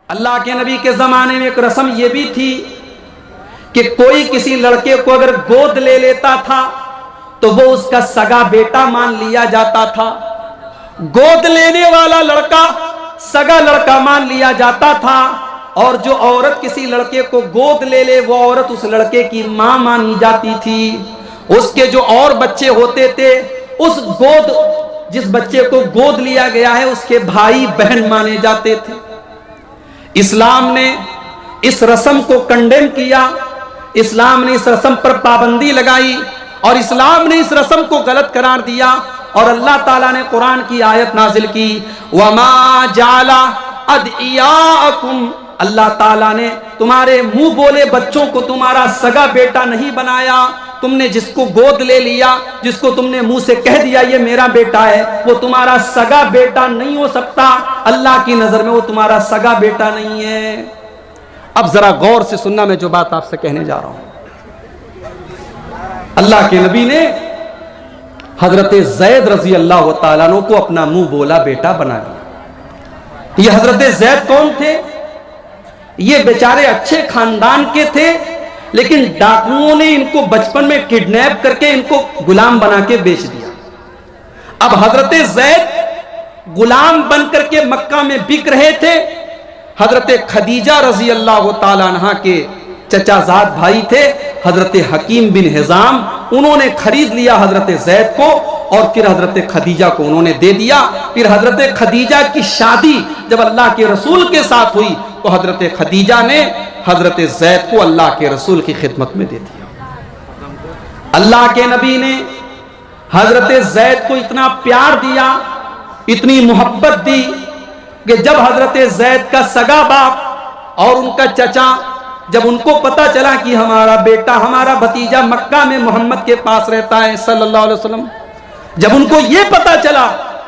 अल्लाह के नबी के ज़माने में एक रस्म ये भी थी कि कोई किसी लड़के को अगर गोद ले लेता था तो वो उसका सगा बेटा मान लिया जाता था। गोद लेने वाला लड़का सगा लड़का मान लिया जाता था, और जो औरत किसी लड़के को गोद ले ले वो औरत उस लड़के की मां मानी जाती थी। उसके जो और बच्चे होते थे, उस जिस बच्चे को गोद लिया गया है उसके भाई बहन माने जाते थे। इस्लाम ने इस रस्म को कंडेम किया, इस्लाम ने इस रस्म पर पाबंदी लगाई और इस्लाम ने इस रस्म को गलत करार दिया। और अल्लाह ताला ने कुरान की आयत नाजिल की, वमा जाला अदइयाकुम, अल्लाह ताला ने तुम्हारे मुंह बोले बच्चों को तुम्हारा सगा बेटा नहीं बनाया। तुमने जिसको गोद ले लिया, जिसको तुमने मुंह से कह दिया ये मेरा बेटा है, वो तुम्हारा सगा बेटा नहीं हो सकता। अल्लाह की नजर में वो तुम्हारा सगा बेटा नहीं है। अब जरा गौर से सुनना, मैं जो बात आपसे कहने जा रहा हूं। अल्लाह के नबी ने हजरत जैद रजी अल्लाह तआला अन्हु को अपना मुंह बोला बेटा बना लिया। ये हजरत जैद कौन थे? ये बेचारे अच्छे खानदान के थे, लेकिन डाकुओं ने इनको बचपन में किडनैप करके इनको गुलाम बना के बेच दिया। अब हजरत जैद गुलाम बन करके मक्का में बिक रहे थे। हजरत खदीजा रजी अल्लाह तआला अन्हा के चचाजाद भाई थे हजरत हकीम बिन हिजाम, उन्होंने खरीद लिया हजरत जैद को और फिर हजरत खदीजा को उन्होंने दे दिया। फिर हजरत खदीजा की शादी जब अल्लाह के रसूल के साथ हुई तो हजरत खदीजा ने हजरत जैद को अल्लाह के रसूल की खिदमत में दे दिया। अल्लाह के नबी ने हजरत जैद को इतना प्यार दिया, इतनी मोहब्बत दी कि जब हजरत जैद का सगा बाप और उनका चचा, जब उनको पता चला कि हमारा बेटा, हमारा भतीजा मक्का में मोहम्मद के पास रहता है सल्लल्लाहु अलैहि वसल्लम, जब उनको यह पता चला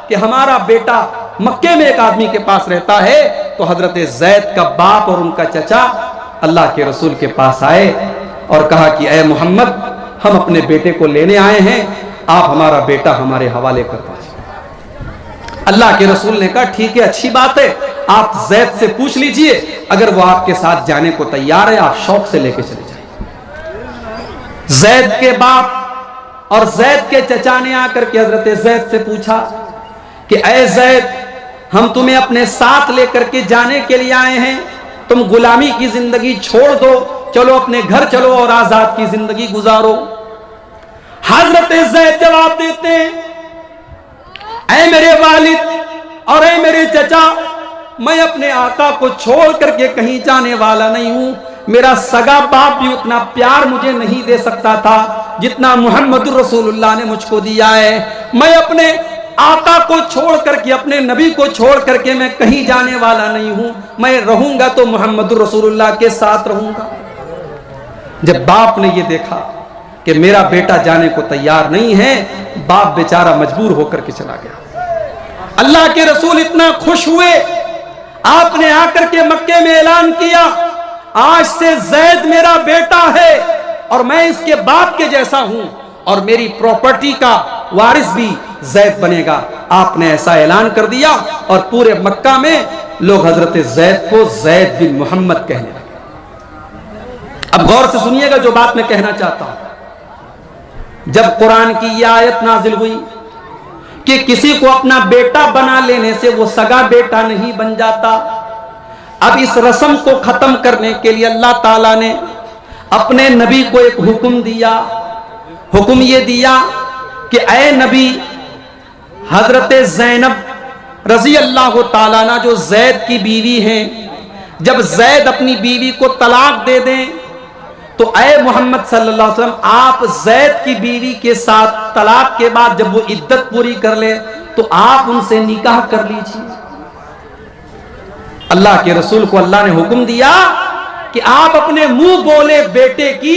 कि हमारा बेटा मक्के में एक आदमी के पास रहता है, तो हजरत जैद का बाप और उनका चचा अल्लाह के रसूल के पास आए और कहा कि ऐ मोहम्मद, हम अपने बेटे को लेने आए हैं, आप हमारा बेटा हमारे हवाले कर दीजिए। अल्लाह के रसूल ने कहा ठीक है, अच्छी बात है, आप जैद से पूछ लीजिए, अगर वो आपके साथ जाने को तैयार है आप शौक से लेके चले जाइए। जैद के बाप और जैद के चचा ने आकर के हजरत जैद से पूछा कि ऐ जैद, हम तुम्हें अपने साथ लेकर के जाने के लिए आए हैं, तुम गुलामी की जिंदगी छोड़ दो, चलो अपने घर चलो और आजाद की जिंदगी गुजारो। हजरत जैद जवाब देते हैं, ऐ मेरे वालिद और ऐ मेरे चचा, मैं अपने आका को छोड़ करके कहीं जाने वाला नहीं हूं। मेरा सगा बाप भी उतना प्यार मुझे नहीं दे सकता था जितना मुहम्मदुर रसूलुल्लाह ने मुझको दिया है। मैं अपने आका को छोड़ करके, अपने नबी को छोड़ करके मैं कहीं जाने वाला नहीं हूं। मैं रहूंगा तो मुहम्मदुर रसूलुल्लाह के साथ रहूंगा। जब बाप ने यह देखा कि मेरा बेटा जाने को तैयार नहीं है, बाप बेचारा मजबूर होकर के चला गया। अल्लाह के रसूल इतना खुश हुए, आपने आकर के मक्के में ऐलान किया, आज से जैद मेरा बेटा है और मैं इसके बाप के जैसा हूं और मेरी प्रॉपर्टी का वारिस भी जैद बनेगा। आपने ऐसा ऐलान कर दिया और पूरे मक्का में लोग हजरत जैद को जैद बिन मोहम्मद कहने लगे। अब गौर से सुनिएगा जो बात मैं कहना चाहता हूं। जब कुरान की यह आयत नाजिल हुई कि किसी को अपना बेटा बना लेने से वो सगा बेटा नहीं बन जाता, अब इस रस्म को खत्म करने के लिए अल्लाह ताला ने अपने नबी को एक हुक्म दिया। हुक्म ये दिया कि ऐ नबी, हजरत ज़ैनब रजी अल्लाह ताला अन्हा जो जैद की बीवी हैं, जब जैद अपनी बीवी को तलाक दे दें तो ऐ मोहम्मद सल्लल्लाहु अलैहि वसल्लम, आप जैद की बीवी के साथ तलाक के बाद जब वो इद्दत पूरी कर ले तो आप उनसे निकाह कर लीजिए। अल्लाह के रसूल को अल्लाह ने हुक्म दिया कि आप अपने मुंह बोले बेटे की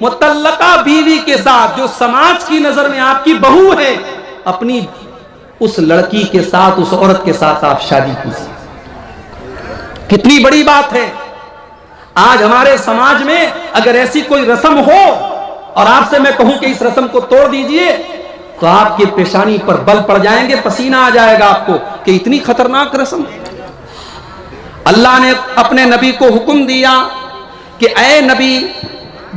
मुतल्लका बीवी के साथ, जो समाज की नजर में आपकी बहू है, अपनी उस लड़की के साथ, उस औरत के साथ आप शादी कीजिए। कितनी बड़ी बात है। आज हमारे समाज में अगर ऐसी कोई रस्म हो और आपसे मैं कहूं कि इस रस्म को तोड़ दीजिए, तो आपकी पेशानी पर बल पड़ जाएंगे, पसीना आ जाएगा आपको कि इतनी खतरनाक रस्म। अल्लाह ने अपने नबी को हुक्म दिया कि ऐ नबी,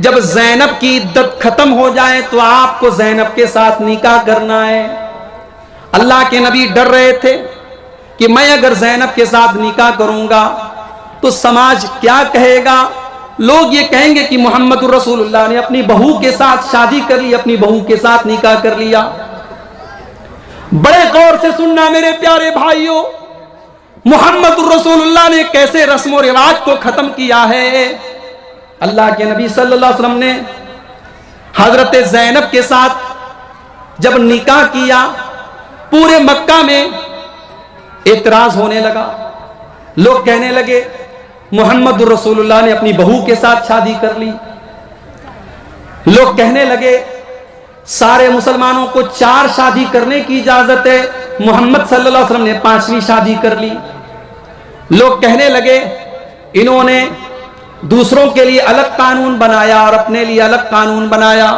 जब ज़ैनब की इद्दत खत्म हो जाए तो आपको ज़ैनब के साथ निकाह करना है। अल्लाह के नबी डर रहे थे कि मैं अगर ज़ैनब के साथ निकाह करूंगा तो समाज क्या कहेगा। लोग ये कहेंगे कि मोहम्मद रसूलुल्लाह ने अपनी बहू के साथ शादी कर ली, अपनी बहू के साथ निकाह कर लिया। बड़े गौर से सुनना मेरे प्यारे भाइयों, मोहम्मद रसूलुल्लाह ने कैसे रस्म रिवाज को खत्म किया है। अल्लाह के नबी सल्लल्लाहु अलैहि वसल्लम ने हजरत ज़ैनब के साथ जब निकाह किया, पूरे मक्का में एतराज होने लगा। लोग कहने लगे मोहम्मद रसूलुल्लाह ने अपनी बहू के साथ शादी कर ली। लोग कहने लगे सारे मुसलमानों को 4 शादी करने की इजाजत है, मोहम्मद सल्लल्लाहु अलैहि वसल्लम ने 5वीं शादी कर ली। लोग कहने लगे इन्होंने दूसरों के लिए अलग कानून बनाया और अपने लिए अलग कानून बनाया।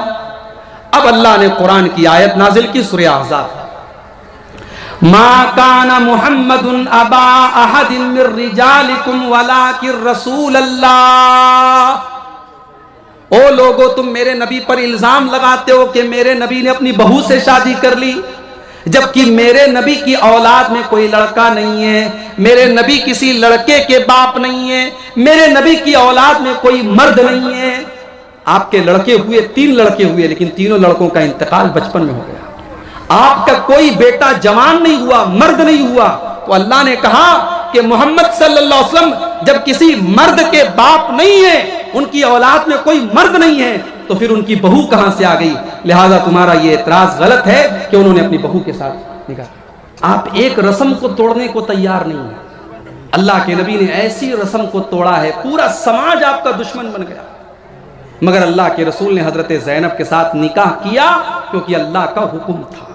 अब अल्लाह ने कुरान की आयत नाजिल की, सूरह अहज़ाब, मा काना मुहम्मदुन अबा अहदिन मिर रिजालिकुम वलाकिन रसूल अल्लाह। ओ लोगो, तुम मेरे नबी पर इल्जाम लगाते हो कि मेरे नबी ने अपनी बहू से शादी कर ली, जबकि मेरे नबी की औलाद में कोई लड़का नहीं है, मेरे नबी किसी लड़के के बाप नहीं है, मेरे नबी की औलाद में कोई मर्द नहीं है। आपके लड़के हुए 3 लड़के हुए, लेकिन तीनों लड़कों का इंतकाल बचपन में हो गया। आपका कोई बेटा जवान नहीं हुआ, मर्द नहीं हुआ। तो अल्लाह ने कहा कि मोहम्मद सल्लल्लाहु अलैहि वसल्लम जब किसी मर्द के बाप नहीं है, उनकी औलाद में कोई मर्द नहीं है, तो फिर उनकी बहू कहां से आ गई। लिहाजा तुम्हारा ये एतराज गलत है कि उन्होंने अपनी बहू के साथ निकाह। आप एक रस्म को तोड़ने को तैयार नहीं है। अल्लाह के नबी ने ऐसी रस्म को तोड़ा है, पूरा समाज आपका दुश्मन बन गया। मगर अल्लाह के रसूल ने हजरत ज़ैनब के साथ निकाह किया क्योंकि अल्लाह का हुक्म था।